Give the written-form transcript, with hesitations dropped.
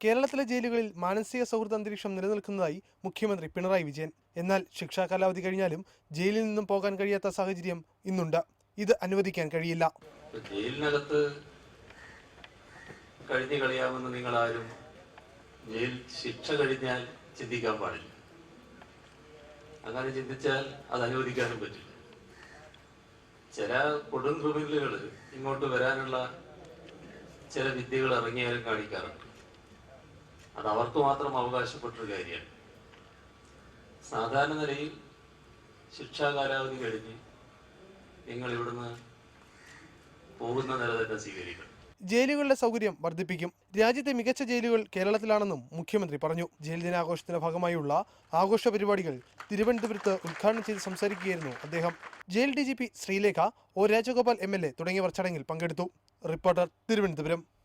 കേരളത്തിലെ ജയിലുകളിൽ മാനസിക സൗഹൃദ അന്തരീക്ഷം നിലനിൽക്കുന്നതായി മുഖ്യമന്ത്രി പിണറായി വിജയൻ. എന്നാൽ ശിക്ഷാ കാലാവധി കഴിഞ്ഞാലും ജയിലിൽ നിന്നും പോകാൻ കഴിയാത്ത സാഹചര്യം ഇന്നുണ്ട്. ഇത് അനുവദിക്കാൻ കഴിയില്ല. ജയിലിനകത്ത് കഴിഞ്ഞു കളയാമെന്ന് നിങ്ങളാരും ജയിൽ ശിക്ഷ കഴിഞ്ഞാൽ ചിന്തിക്കാൻ പാടില്ല. അങ്ങനെ ചിന്തിച്ചാൽ അത് അനുവദിക്കാനും പറ്റില്ല. ചില കൊടും ക്രിമിനലുകൾ ഇങ്ങോട്ട് വരാനുള്ള ചില വിദ്യകൾ ഇറങ്ങിയാലും കാണിക്കാറുണ്ട്. അത് അവർക്ക് മാത്രം അവകാശപ്പെട്ടൊരു കാര്യമാണ്. സാധാരണ നിലയിൽ ശിക്ഷാ കാലാവധി കഴിഞ്ഞ് നിങ്ങൾ ഇവിടുന്ന് പോകുന്ന നില തന്നെ സ്വീകരിക്കണം. ജയിലുകളുടെ സൗകര്യം വർദ്ധിപ്പിക്കും. രാജ്യത്തെ മികച്ച ജയിലുകൾ കേരളത്തിലാണെന്നും മുഖ്യമന്ത്രി പറഞ്ഞു. ജയിൽ ദിനാഘോഷത്തിന്റെ ഭാഗമായുള്ള ആഘോഷ പരിപാടികൾ തിരുവനന്തപുരത്ത് ഉദ്ഘാടനം ചെയ്ത് സംസാരിക്കുകയായിരുന്നു അദ്ദേഹം. Jail DGP Sreelekha, O Rajagopal MLA തുടങ്ങിയവർ ചടങ്ങിൽ പങ്കെടുത്തു. റിപ്പോർട്ടർ, തിരുവനന്തപുരം.